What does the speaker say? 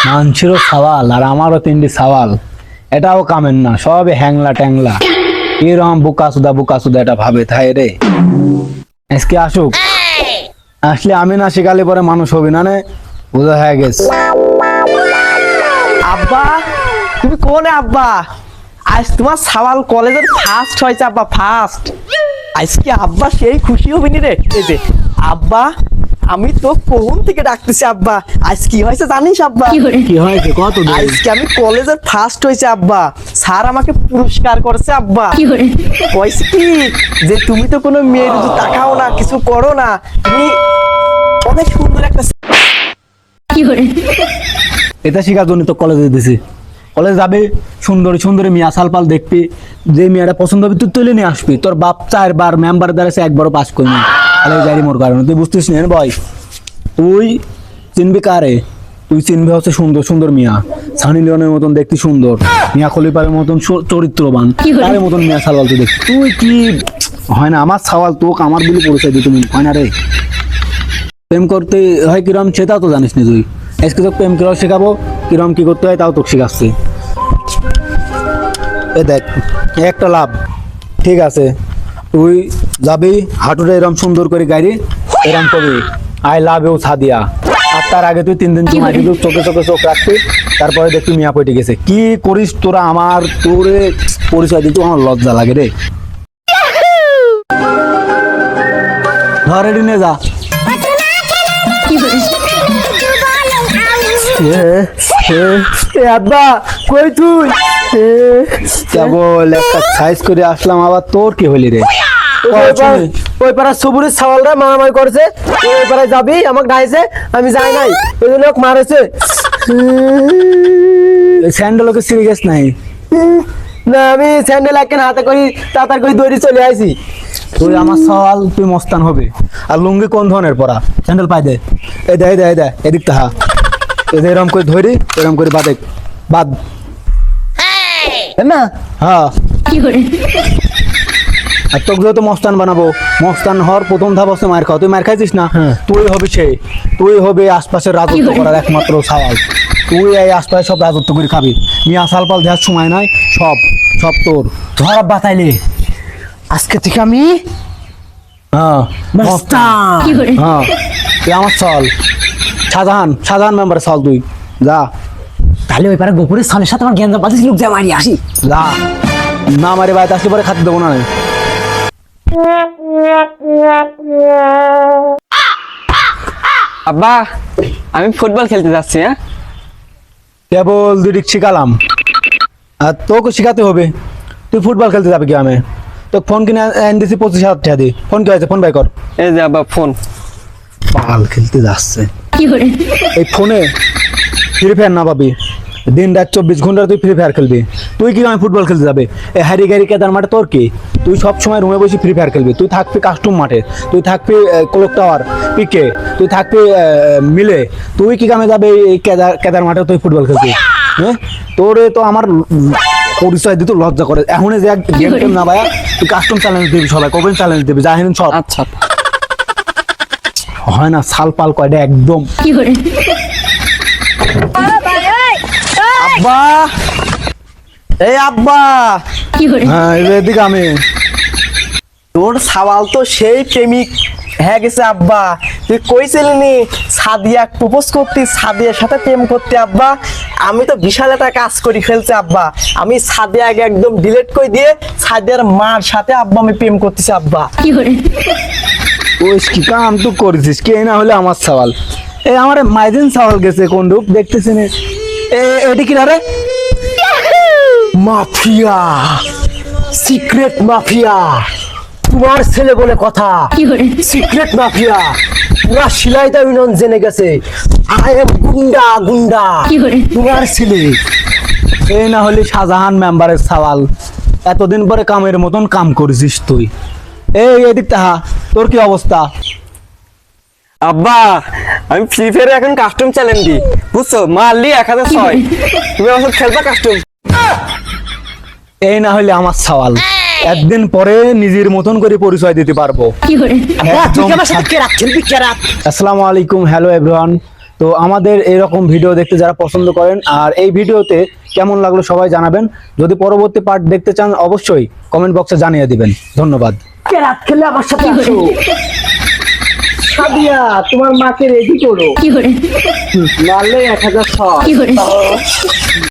মানছিরও সওয়াল আর আমারও তিনটি সওয়াল, এটাও কামেন না, সবে হ্যাংলা ট্যাংলা এরকম বুকা সুদা এটা ভাবে তাই রে। আজকে আসুক, আসলে আমি না শিখালে পরে মানুষ হবি না নে, বোঝা হয়ে গেছে। আব্বা তুমি কোনে আব্বা? আজ তোমার সাওয়াল কলেজের ফার্স্ট হয়েছে আব্বা, ফার্স্ট। আজকে আব্বা সেই খুশি হবি নি রে। এই যে আব্বা, আমি তো কোন থেকে ডাকতেছি আব্বা, আজ কি হয়েছে জানিস আব্বা? কি হয়েছে কত? আজকে আমি কলেজের ফার্স্ট হয়েছে আব্বা, স্যার আমাকে পুরস্কার করেছে আব্বা। কইছে কি যে তুমি তো কোনো মেয়ের তো তাকাও না, কিছু করো না, তুমি অনেক সুন্দর একটা। এটা শিখার জন্য তো কলেজে দিছি। কলেজ যাবে, সুন্দরী সুন্দরী মেয়ে সালপাল দেখবি, যে মেয়েটা পছন্দ হবে তুই তুলে নিয়ে আসবি। তোর বাপ 4 বার মেম্বার দ্বারা একবারও পাস করি না, তাহলে যাই মোর কারণে তুই বুঝতিস না বয়। তুই চিনবি কারে? তুই চিনবি হচ্ছে সুন্দর সুন্দর মিয়া, সানি লিওনের মতন দেখতে সুন্দর, মিয়া খলিফারের মতন চরিত্রবান, তার মতন মিয়া সালপাল তুই দেখ। তুই কি হয় না আমার সওয়াল তোকে আমার বলে পরিচয় দিই, তুমি হয় না রে? প্রেম করতে হয় কিরম সেটাও তো জানিস না তুই। আজকে তোকে প্রেম কিরম শেখাবো, কিরম কি করতে হয় তাও তোকে শেখাচ্ছি। এ দেখ, একটা লাভ, ঠিক আছে? তুই যাবি হাঁটুটা এরম সুন্দর করে গাড়ি এরম করবি, আই লাভ ইউ সাদিয়া। আর তার আগে তুই 3 দিন সময় দিবি, চোখে চোখে চোখ রাখবি, তারপরে দেখবি মিয়া পটে গেছে। কি করিস তোরা আমার, তোরে পরিচয় দিতে আমার লজ্জা লাগে রে। ধর রেডি নিয়ে যা। আব্বা কই তুই? কেবল একটা সাইজ করে আসলাম, আবার তোর কি হলি রে? ওই পাড়ার সবুরের ছাওয়ালরা মারামারি করেছে, ওই পাড়ায় যাবি আমাকে ডাইছে, আমি যাই নাই, ওই জন্য ওকে মারেছে। স্যান্ডেলকে সিরিয়াস নাই না আমি স্যান্ডেল একখান হাতে করি তাড়াতাড়ি করে দৌড়ি চলে আইছি। তুই আমার সওয়াল, তুই মস্তান হবে। আর লুঙ্গি কোন ধরনের পরা? স্যান্ডেল পাই দে, এই দে দে দে, এদিক তাহা এরম করে ধরি, এরম করে বাদে বাদ না। হ্যাঁ, আর তোকে যেহেতু মস্তান বানাবো, মস্তান হওয়ার প্রথম ধাপ হচ্ছে মার খাওয়া। তুই মার খাইছিস না, তুই হবি সেই, তুই হবে আশপাশের রাজত্ব করার একমাত্র সওয়াল। তুই এই আশপাশে সব রাজত্ব করে খাবি, মিয়া সালপাল দেওয়ার সময় নাই, সব সব তোর। ধর বাতাইলে আজকে থেকে আমি হ্যাঁ মস্তান। হ্যাঁ, তুই আমার সওয়াল, শাহজাহান মেম্বারের সওয়াল তুই। যা তাহলে ওই পাড়া গোপুরের সালের সাথে আমার জ্ঞান বাতিস লোক যা মারি আসি। যা, না মারি বাড়িতে আসলে পরে খাতে দেবো না। আব্বা আমি ফুটবল খেলতে যাচ্ছি। হ্যাঁ কেবল দুদিক শিখালাম, আর তোকে শিখাতে হবে। তুই ফুটবল খেলতে যাবে কি? আমি তো ফোন কিনে এনে দিছি 25,000 টাকা দিয়ে। ফোন কি হয়েছে? ফোন বাই কর। এই যে আব্বা ফোন। পাল খেলতে যাচ্ছে এই ফোনে, ফ্রি ফায়ার না পাবি, দিন রাত 24 ঘন্টা তুই ফ্রি ফায়ার খেলবি। তুই কি আমি ফুটবল খেলতে যাবে? এই হারি গাড়ি কেদার মাঠে তোর কি? তুই সব সময় রুমে বসে ফ্রি ফায়ার খেলবি। তুই থাকবি কাস্টম মাঠে, তুই থাকবি ক্লক টাওয়ার পিকে, তুই থাকবি মিলে। তুই কি কামে যাবে এই কেদার মাঠে তুই ফুটবল খেলবি? হ্যাঁ, তোরে তো আমার পরিচয় দিতে লজ্জা করে। এখন যে গেম টেম না ভাইয়া, তুই কাস্টম চ্যালেঞ্জ দিবি, সবাই কবেন চ্যালেঞ্জ দিবি, জাহিন সব। আচ্ছা হয় না সাল পাল কয়টা একদম। আব্বা এই আব্বা, হ্যাঁ এদিকে আমি। তোর সওয়াল তো সেই প্রেমিক হয়ে গেছে আব্বা। তুই কইছিলি সাদিয়া প্রপোজ করতে, সাদিয়ার সাথে প্রেম করতে আব্বা। আমি তো বিশাল একটা কাজ করি ফেলছে আব্বা। আমি সাদিয়াকে একদম ডিলিট করে দিয়ে সাদিয়ার মার সাথে আব্বা আমি প্রেম করতেছি আব্বা। ওই কি কাম তুই করেছিস? কে না হলে আমার সওয়াল। এই আমার মাইদিন সওয়াল গেছে কোন রূপ দেখতেছি না। এটি কি রে? মাফিয়া, সিক্রেট মাফিয়া, তোমার ছেলে বলে কথা। সিক্রেট মাফিয়া, পুরা শিলাইতা ইউনিয়ন জেনে গেছে। আই এম গুন্ডা গুন্ডা, তোমার ছেলে। এই না হলে শাহজাহান মেম্বারের সওয়াল। এতদিন পরে কামের মতন কাম করেছিস তুই। এই এদিক তাহা, তোর কি অবস্থা? আব্বা আমি ফ্রি ফায়ারে এখন কাস্টম চ্যালেঞ্জ দিই, বুঝছো? মারলি 1006। তুমি আমার খেলবা কাস্টম। এই না হলে আমার সওয়াল। একদিন পরে নিজের মতন করে পরিচয় দিতে পারবো। আসসালামু আলাইকুম, হ্যালো এভরিওয়ান। তো আমাদের এরকম ভিডিও দেখতে যারা পছন্দ করেন আর এই ভিডিওতে কেমন লাগলো সবাই জানাবেন। যদি পরবর্তী পার্ট দেখতে চান অবশ্যই কমেন্ট বক্সে জানিয়ে দিবেন। ধন্যবাদ। রাত খেলে আমার সাথে আসো। সাদিয়া তোমার মাকে রেডি করো, নাহলে 1000 শট।